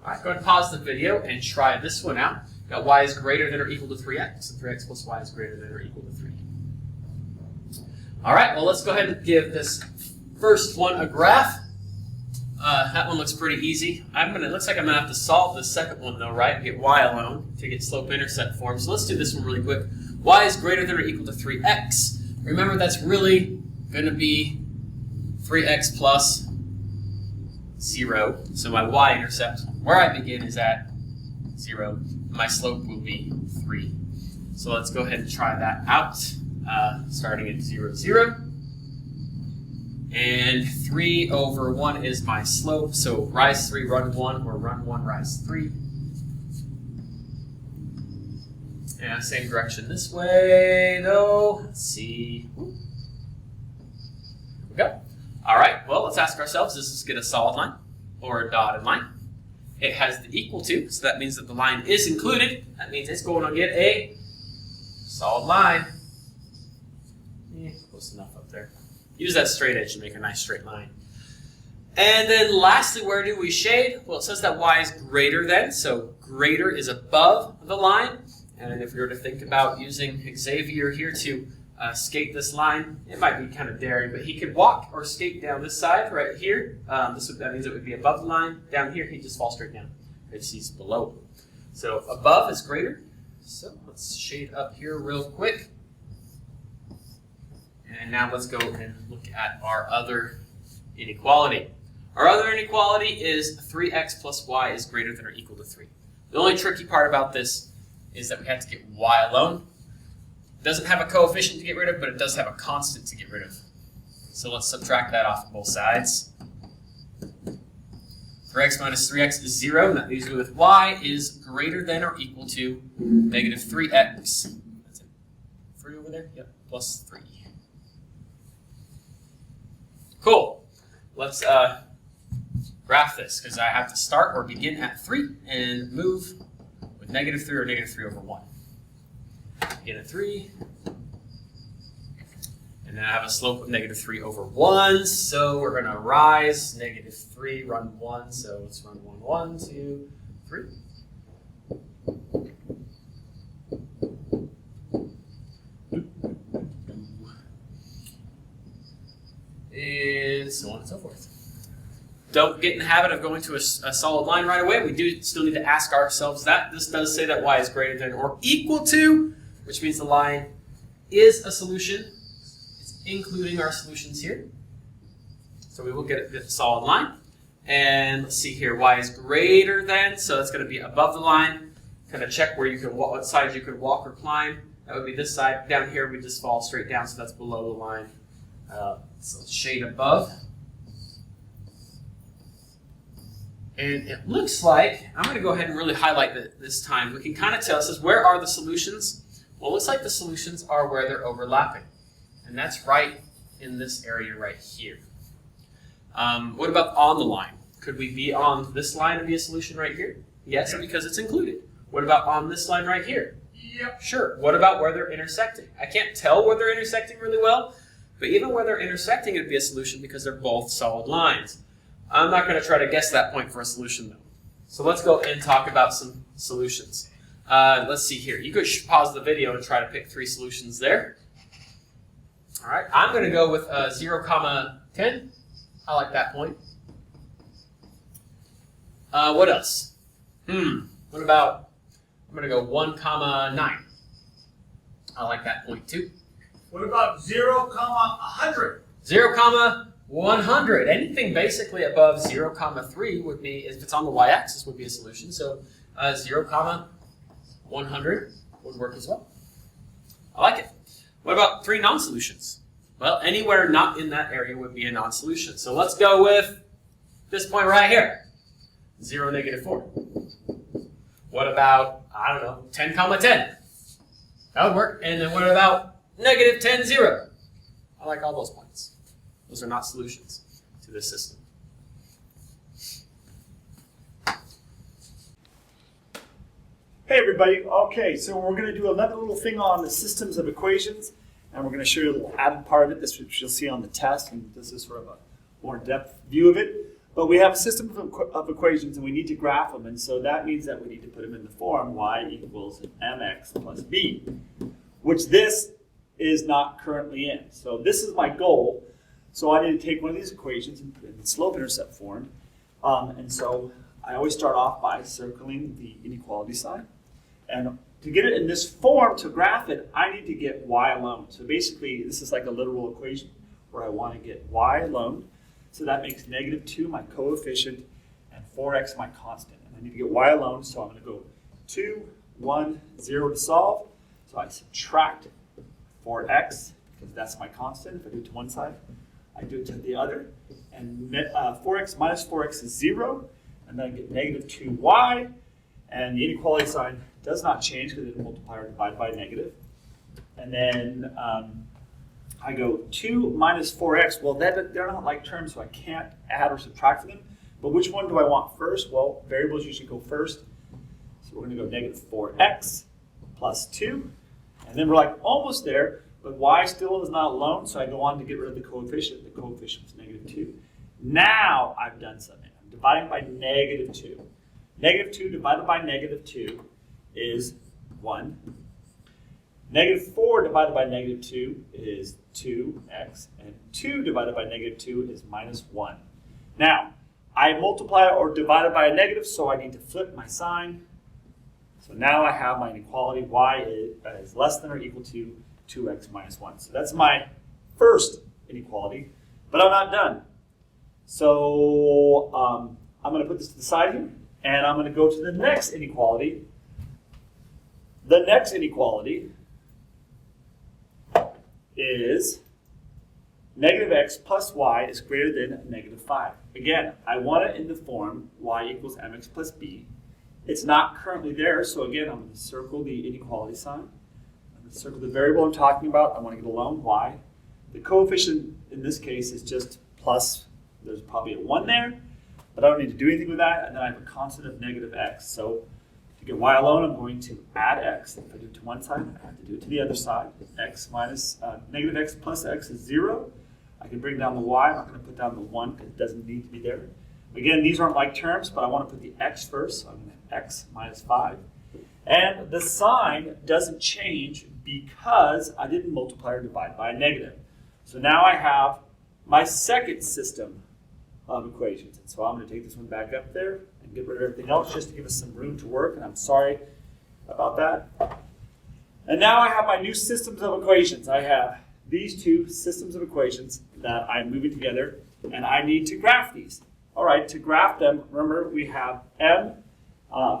All right, go ahead and pause the video and try this one out. Got y is greater than or equal to 3x, and 3x plus y is greater than or equal to 3. All right, well, let's go ahead and give this first one a graph. That one looks pretty easy. It looks like I'm gonna have to solve the second one though, right? And get y alone to get slope-intercept form. So let's do this one really quick. Y is greater than or equal to 3x. Remember, that's really gonna be 3x plus 0. So my y-intercept, where I begin, is at 0. My slope will be 3. So let's go ahead and try that out, starting at 0, 0. And 3 over 1 is my slope, so rise 3, run 1, or run 1, rise 3. And same direction this way, though. Let's see. Here we go. All right, well, let's ask ourselves, does this get a solid line or a dotted line? It has the equal to, so that means that the line is included. That means it's going to get a solid line. Close enough up there. Use that straight edge to make a nice straight line. And then lastly, where do we shade? Well, it says that y is greater than, so greater is above the line. And if we were to think about using Xavier here to skate this line, it might be kind of daring, but he could walk or skate down this side right here. That means it would be above the line. Down here, he'd just fall straight down. He's below. So above is greater. So let's shade up here real quick. And now let's go and look at our other inequality. Our other inequality is 3x plus y is greater than or equal to 3. The only tricky part about this is that we have to get y alone. It doesn't have a coefficient to get rid of, but it does have a constant to get rid of. So let's subtract that off of both sides. 3x minus 3x is 0, and that leaves me with y is greater than or equal to negative 3x. That's it. 3 over there? Yep, plus 3. Cool. Let's graph this, because I have to start or begin at 3 and move with negative 3 or negative 3 over 1. Begin at 3. And then I have a slope of negative 3 over 1. So we're going to rise negative 3, run 1. So let's run 1, 1, 2, 3. And so on and so forth. Don't get in the habit of going to a solid line right away. We do still need to ask ourselves that. This does say that y is greater than or equal to, which means the line is a solution. It's including our solutions here. So we will get a solid line. And let's see here, y is greater than, so that's going to be above the line. Kind of check where you can walk, what side you could walk or climb. That would be this side. Down here, we just fall straight down, so that's below the line. So shade above. And it looks like, I'm going to go ahead and really highlight it this time. We can kind of tell, it says, where are the solutions? Well, it looks like the solutions are where they're overlapping. And that's right in this area right here. What about on the line? Could we be on this line and be a solution right here? Yes, because it's included. What about on this line right here? Yep. Sure. What about where they're intersecting? I can't tell where they're intersecting really well, but even where they're intersecting, it would be a solution because they're both solid lines. I'm not going to try to guess that point for a solution, though. So let's go and talk about some solutions. Let's see here. You could pause the video and try to pick 3 solutions there. All right. I'm going to go with 0, 10. I like that point. What else? What about, I'm going to go 1, 9. I like that point, too. What about 0, 100? 0, 100. Anything basically above 0, 3 would be, if it's on the y-axis, would be a solution. So 0, 100 would work as well. I like it. What about 3 non-solutions? Well, anywhere not in that area would be a non-solution. So let's go with this point right here. 0, -4. What about, I don't know, 10, 10? That would work. And then what about -10, 0? I like all those points. Those are not solutions to this system. Hey everybody, okay, so we're going to do another little thing on the systems of equations, and we're going to show you a little added part of it, this which you'll see on the test, and this is sort of a more in-depth view of it. But we have a system of equations and we need to graph them, and so that means that we need to put them in the form y equals mx plus b, which this is not currently in. So this is my goal. So I need to take one of these equations and put it in the slope-intercept form. And so I always start off by circling the inequality sign. And to get it in this form, to graph it, I need to get y alone. So basically, this is like a literal equation where I want to get y alone. So that makes -2 my coefficient and 4x my constant. And I need to get y alone, so I'm going to go 2, 1, 0 to solve. So I subtract 4x, because that's my constant. If I do it to one side, I do it to the other. And 4x minus 4x is 0. And then I get -2y. And the inequality sign does not change because it's multiply or divide by negative. And then I go 2 minus 4x. Well, they're not like terms, so I can't add or subtract them. But which one do I want first? Well, variables usually go first. So we're going to go -4x plus 2. And then we're like almost there, but y still is not alone, so I go on to get rid of the coefficient. The coefficient is -2. Now I've done something. I'm dividing by -2. -2 divided by -2 is 1. -4 divided by -2 is 2x. And 2 divided by -2 is -1. Now, I multiply or divide it by a negative, so I need to flip my sign. So now I have my inequality. Y is less than or equal to 2x minus 1. So that's my first inequality, but I'm not done. So I'm going to put this to the side here, and I'm going to go to the next inequality. The next inequality is -x plus y is greater than -5. Again, I want it in the form y equals mx plus b. It's not currently there, so again, I'm going to circle the inequality sign. I'm going to circle the variable I'm talking about. I want to get alone, y. The coefficient in this case is just plus. There's probably a 1 there, but I don't need to do anything with that. And then I have a constant of -x. So to get y alone, I'm going to add x. If I do it to one side, I have to do it to the other side. X minus -x plus x is 0. I can bring down the y. I'm not going to put down the 1 because it doesn't need to be there. Again, these aren't like terms, but I want to put the x first. So I'm going to have x minus 5. And the sign doesn't change because I didn't multiply or divide by a negative. So now I have my second system of equations. And so I'm going to take this one back up there and get rid of everything else just to give us some room to work. And I'm sorry about that. And now I have my new systems of equations. I have these two systems of equations that I'm moving together, and I need to graph these. All right, to graph them, remember we have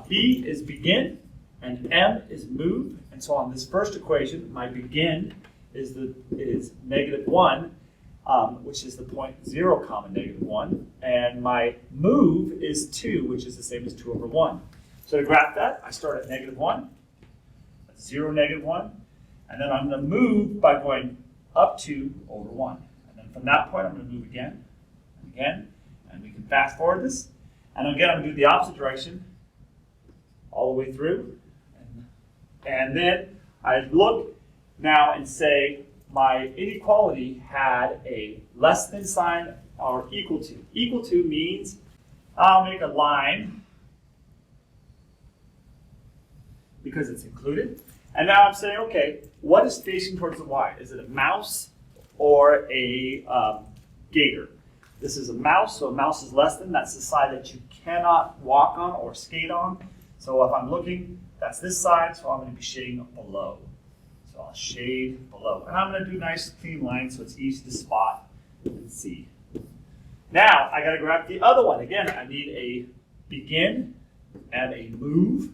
B is begin, and M is move. And so on this first equation, my begin is -1, which is the point 0 comma -1, and my move is 2, which is the same as 2 over 1. So to graph that, I start at -1, 0, -1, and then I'm going to move by going up 2 over 1. And then from that point, I'm going to move again and again, and we can fast forward this. And again, I'm going to do the opposite direction all the way through. And then I look now and say my inequality had a less than sign or equal to. Equal to means I'll make a line because it's included. And now I'm saying, okay, what is facing towards the y? Is it a mouse or a gator? This is a mouse, so a mouse is less than. That's the side that you cannot walk on or skate on. So if I'm looking, that's this side, so I'm going to be shading below. So I'll shade below. And I'm going to do nice clean lines so it's easy to spot and see. Now, I got to grab the other one. Again, I need a begin and a move.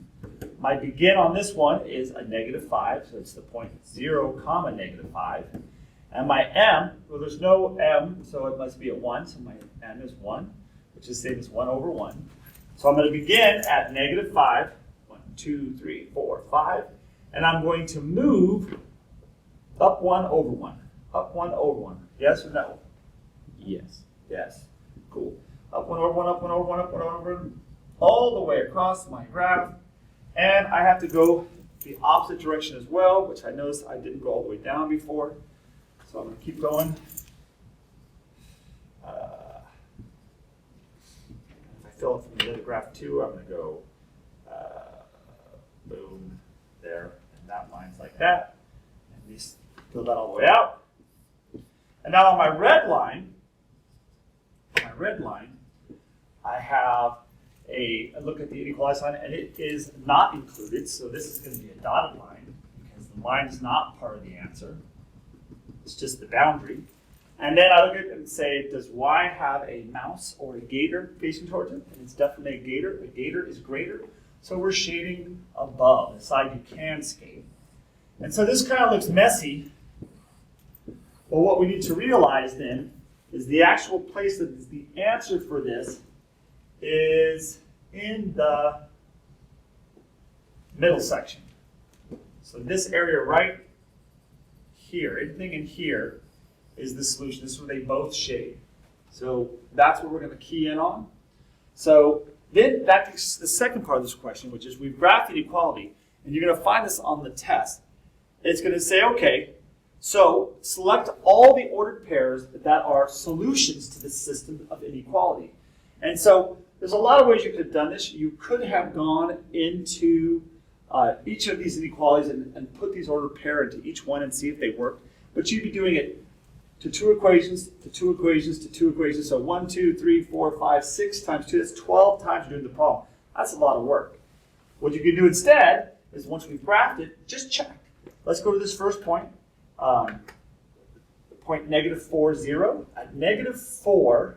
My begin on this one is a -5, so it's the point 0 comma -5. And my m, well, there's no m, so it must be a 1, so my m is 1, which is the same as 1 over 1. So I'm going to begin at -5, 1, 2, 3, 4, 5, and I'm going to move up 1 over 1, up 1 over 1. Yes or no? Yes. Yes. Cool. Up 1 over 1, up 1 over 1, up 1 over 1, all the way across my graph. And I have to go the opposite direction as well, which I noticed I didn't go all the way down before. So I'm going to keep going. fill it from the other graph too. I'm going to go boom there, and that line's like that. And these fill that all the way out. And now on my red line, I have a look at the inequality sign, and it is not included. So this is going to be a dotted line because the line is not part of the answer. It's just the boundary. And then I look at it and say, does y have a mouse or a gator facing towards it? And it's definitely a gator. A gator is greater. So we're shading above, the side you can skate. And so this kind of looks messy. Well, what we need to realize then is the actual place that is the answer for this is in the middle section. So this area right here, everything in here is the solution. This is where they both shade. So that's what we're going to key in on. So then that takes the second part of this question, which is we've graphed inequality, and you're going to find this on the test. It's going to say, okay, so select all the ordered pairs that are solutions to the system of inequality. And so there's a lot of ways you could have done this. You could have gone into each of these inequalities and put these ordered pair into each one and see if they work. But you'd be doing it to two equations, to two equations, to two equations. So 1, 2, 3, 4, 5, 6 times 2. That's 12 times you're doing the problem. That's a lot of work. What you can do instead is once we've graphed it, just check. Let's go to this first point. Point -4, 0. At -4,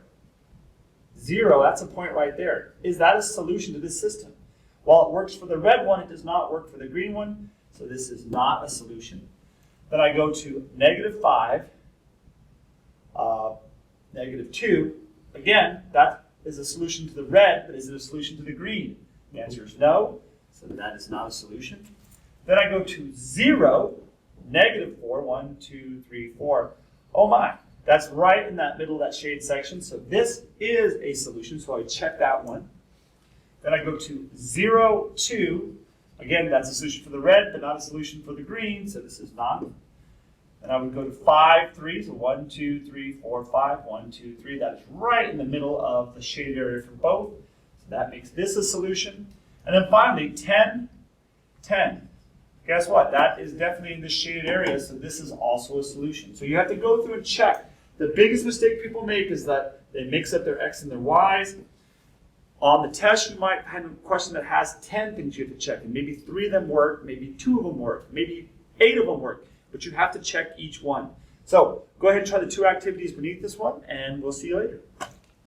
0, that's a point right there. Is that a solution to this system? While it works for the red one, it does not work for the green one. So this is not a solution. Then I go to -5, -2. Again, that is a solution to the red, but is it a solution to the green? The answer is no. So that is not a solution. Then I go to 0, -4, 1, 2, 3, 4. Oh my, that's right in that middle of that shade section. So this is a solution, so I check that one. Then I go to 0, 2. Again, that's a solution for the red, but not a solution for the green, so this is not. Then I would go to 5, 3. So 1, 2, 3, 4, 5. 1, 2, 3. That is right in the middle of the shaded area for both. So that makes this a solution. And then finally, 10, 10. Guess what? That is definitely in the shaded area, so this is also a solution. So you have to go through and check. The biggest mistake people make is that they mix up their x and their y's. On the test, you might have a question that has 10 things you have to check, and maybe 3 of them work, maybe 2 of them work, maybe 8 of them work, but you have to check each one. So go ahead and try the 2 activities beneath this one, and we'll see you later.